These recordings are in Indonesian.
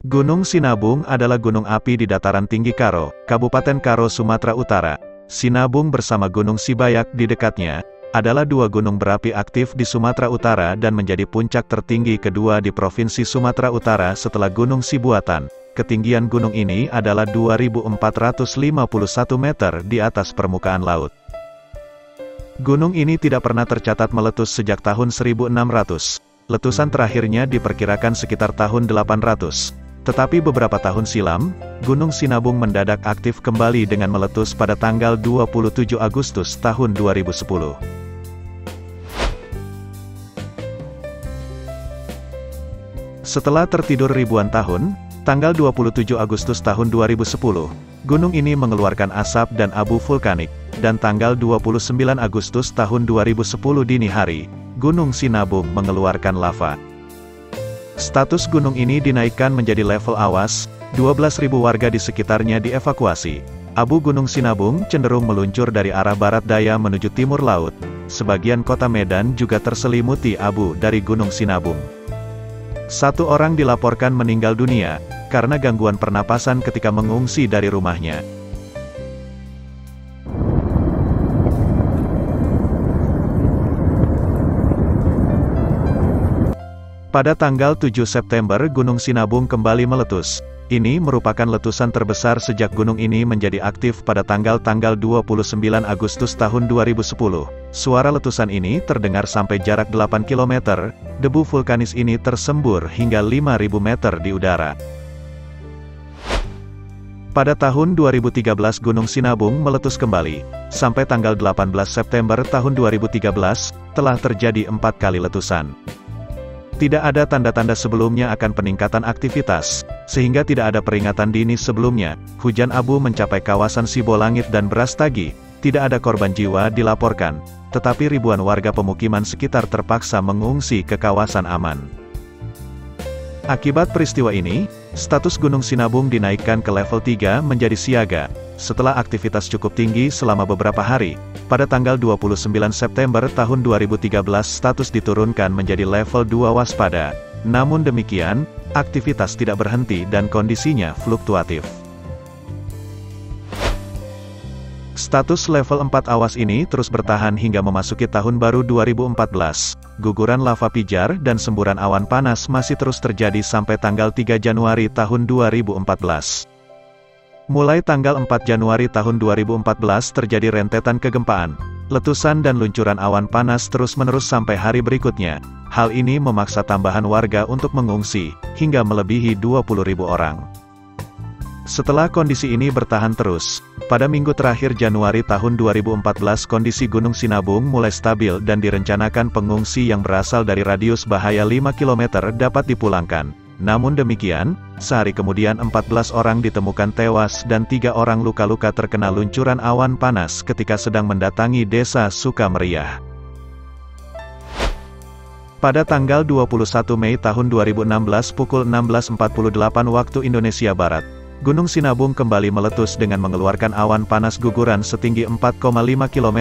Gunung Sinabung adalah gunung api di dataran tinggi Karo, Kabupaten Karo, Sumatera Utara. Sinabung bersama Gunung Sibayak di dekatnya, adalah dua gunung berapi aktif di Sumatera Utara dan menjadi puncak tertinggi kedua di Provinsi Sumatera Utara setelah Gunung Sibuatan. Ketinggian gunung ini adalah 2.451 meter di atas permukaan laut. Gunung ini tidak pernah tercatat meletus sejak tahun 1600. Letusan terakhirnya diperkirakan sekitar tahun 800. Tetapi beberapa tahun silam, Gunung Sinabung mendadak aktif kembali dengan meletus pada tanggal 27 Agustus tahun 2010. Setelah tertidur ribuan tahun, tanggal 27 Agustus tahun 2010, gunung ini mengeluarkan asap dan abu vulkanik, dan tanggal 29 Agustus tahun 2010 dini hari, Gunung Sinabung mengeluarkan lava. Status gunung ini dinaikkan menjadi level awas, 12.000 warga di sekitarnya dievakuasi. Abu Gunung Sinabung cenderung meluncur dari arah barat daya menuju timur laut. Sebagian kota Medan juga terselimuti abu dari Gunung Sinabung. 1 orang dilaporkan meninggal dunia, karena gangguan pernapasan ketika mengungsi dari rumahnya. Pada tanggal 7 September Gunung Sinabung kembali meletus. Ini merupakan letusan terbesar sejak gunung ini menjadi aktif pada tanggal 29 Agustus tahun 2010. Suara letusan ini terdengar sampai jarak 8 km, debu vulkanis ini tersembur hingga 5.000 meter di udara. Pada tahun 2013 Gunung Sinabung meletus kembali. Sampai tanggal 18 September tahun 2013, telah terjadi 4 kali letusan. Tidak ada tanda-tanda sebelumnya akan peningkatan aktivitas, sehingga tidak ada peringatan dini sebelumnya. Hujan abu mencapai kawasan Sibolangit dan Brastagi, tidak ada korban jiwa dilaporkan, tetapi ribuan warga pemukiman sekitar terpaksa mengungsi ke kawasan aman. Akibat peristiwa ini, status Gunung Sinabung dinaikkan ke level 3 menjadi siaga. Setelah aktivitas cukup tinggi selama beberapa hari, pada tanggal 29 September tahun 2013 status diturunkan menjadi level 2 waspada. Namun demikian, aktivitas tidak berhenti dan kondisinya fluktuatif. Status level 4 awas ini terus bertahan hingga memasuki tahun baru 2014. Guguran lava pijar dan semburan awan panas masih terus terjadi sampai tanggal 3 Januari tahun 2014. Mulai tanggal 4 Januari tahun 2014 terjadi rentetan kegempaan, letusan dan luncuran awan panas terus-menerus sampai hari berikutnya. Hal ini memaksa tambahan warga untuk mengungsi, hingga melebihi 20.000 orang. Setelah kondisi ini bertahan terus, pada minggu terakhir Januari tahun 2014 kondisi Gunung Sinabung mulai stabil dan direncanakan pengungsi yang berasal dari radius bahaya 5 km dapat dipulangkan. Namun demikian, sehari kemudian 14 orang ditemukan tewas dan 3 orang luka-luka terkena luncuran awan panas ketika sedang mendatangi desa Sukameriah. Pada tanggal 21 Mei tahun 2016 pukul 16.48 waktu Indonesia Barat, Gunung Sinabung kembali meletus dengan mengeluarkan awan panas guguran setinggi 4,5 km.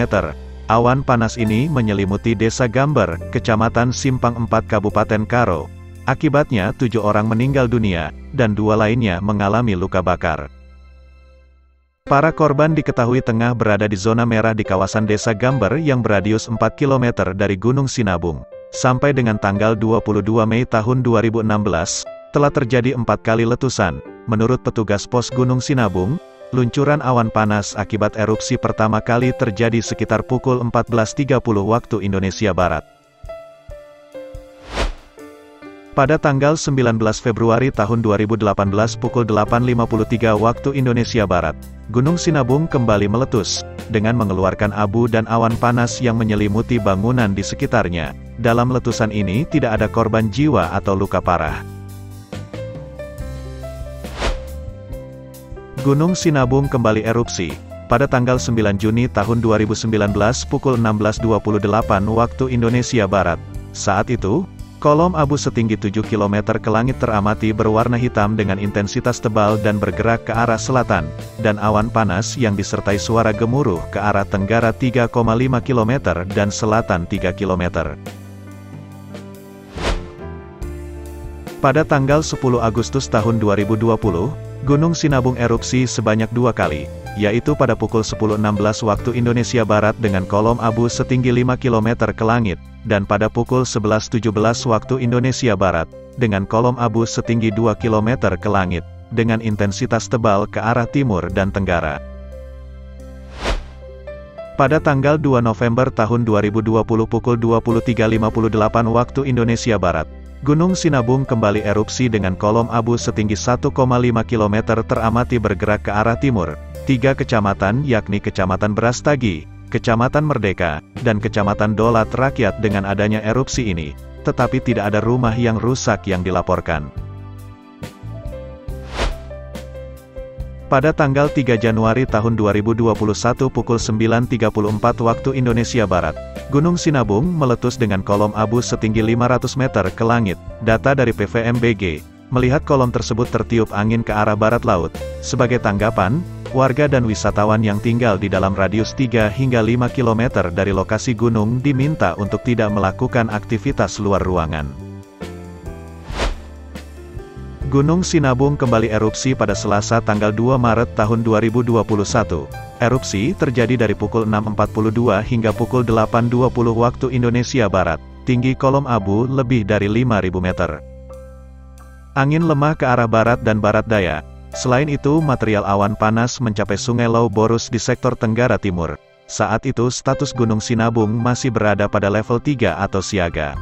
Awan panas ini menyelimuti desa Gamber, Kecamatan Simpang 4 Kabupaten Karo. Akibatnya 7 orang meninggal dunia, dan 2 lainnya mengalami luka bakar. Para korban diketahui tengah berada di zona merah di kawasan desa Gamber yang beradius 4 km dari Gunung Sinabung. Sampai dengan tanggal 22 Mei tahun 2016, telah terjadi 4 kali letusan. Menurut petugas pos Gunung Sinabung, luncuran awan panas akibat erupsi pertama kali terjadi sekitar pukul 14.30 waktu Indonesia Barat. Pada tanggal 19 Februari tahun 2018 pukul 8.53 waktu Indonesia Barat, Gunung Sinabung kembali meletus, dengan mengeluarkan abu dan awan panas yang menyelimuti bangunan di sekitarnya. Dalam letusan ini tidak ada korban jiwa atau luka parah. Gunung Sinabung kembali erupsi, pada tanggal 9 Juni tahun 2019 pukul 16.28 waktu Indonesia Barat. Saat itu, kolom abu setinggi 7 km ke langit teramati berwarna hitam dengan intensitas tebal dan bergerak ke arah selatan, dan awan panas yang disertai suara gemuruh ke arah tenggara 3,5 km dan selatan 3 km. Pada tanggal 10 Agustus tahun 2020, Gunung Sinabung erupsi sebanyak 2 kali, yaitu pada pukul 10.16 waktu Indonesia Barat dengan kolom abu setinggi 5 km ke langit, dan pada pukul 11.17 waktu Indonesia Barat, dengan kolom abu setinggi 2 km ke langit, dengan intensitas tebal ke arah timur dan tenggara. Pada tanggal 2 November tahun 2020 pukul 23.58 waktu Indonesia Barat, Gunung Sinabung kembali erupsi dengan kolom abu setinggi 1,5 km teramati bergerak ke arah timur. 3 kecamatan yakni Kecamatan Brastagi, Kecamatan Merdeka, dan Kecamatan Dolat Rakyat dengan adanya erupsi ini, tetapi tidak ada rumah yang rusak yang dilaporkan. Pada tanggal 3 Januari tahun 2021 pukul 9.34 waktu Indonesia Barat, Gunung Sinabung meletus dengan kolom abu setinggi 500 meter ke langit. Data dari PVMBG, melihat kolom tersebut tertiup angin ke arah barat laut. Sebagai tanggapan, warga dan wisatawan yang tinggal di dalam radius 3 hingga 5 km dari lokasi gunung diminta untuk tidak melakukan aktivitas luar ruangan. Gunung Sinabung kembali erupsi pada Selasa tanggal 2 Maret tahun 2021. Erupsi terjadi dari pukul 6.42 hingga pukul 8.20 waktu Indonesia Barat. Tinggi kolom abu lebih dari 5.000 meter. Angin lemah ke arah barat dan barat daya. Selain itu, material awan panas mencapai Sungai Lau Borus di sektor Tenggara Timur. Saat itu status Gunung Sinabung masih berada pada level 3 atau siaga.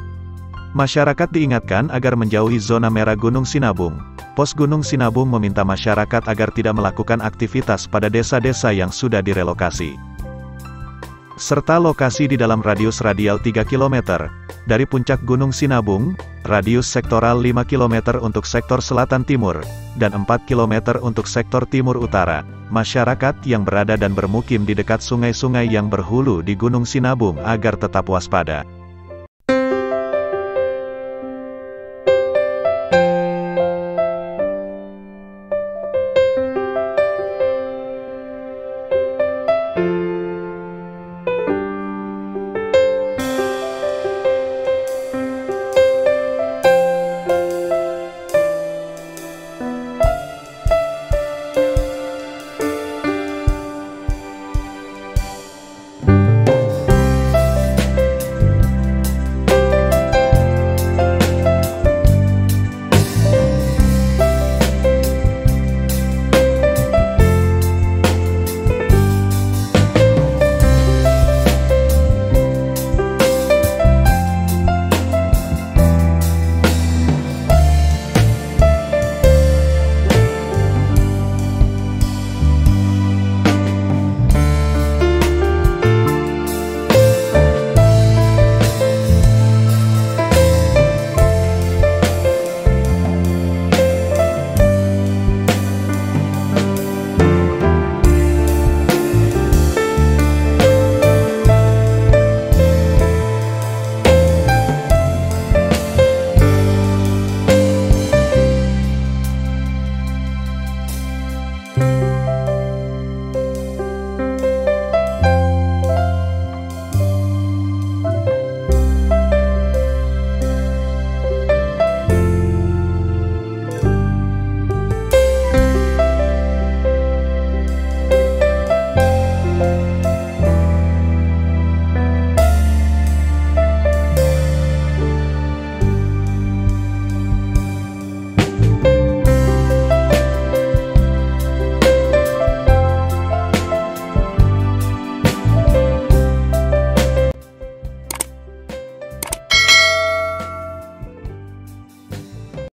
Masyarakat diingatkan agar menjauhi zona merah Gunung Sinabung. Pos Gunung Sinabung meminta masyarakat agar tidak melakukan aktivitas pada desa-desa yang sudah direlokasi. Serta lokasi di dalam radius radial 3 km. Dari puncak Gunung Sinabung, radius sektoral 5 km untuk sektor selatan timur, dan 4 km untuk sektor timur utara. Masyarakat yang berada dan bermukim di dekat sungai-sungai yang berhulu di Gunung Sinabung agar tetap waspada.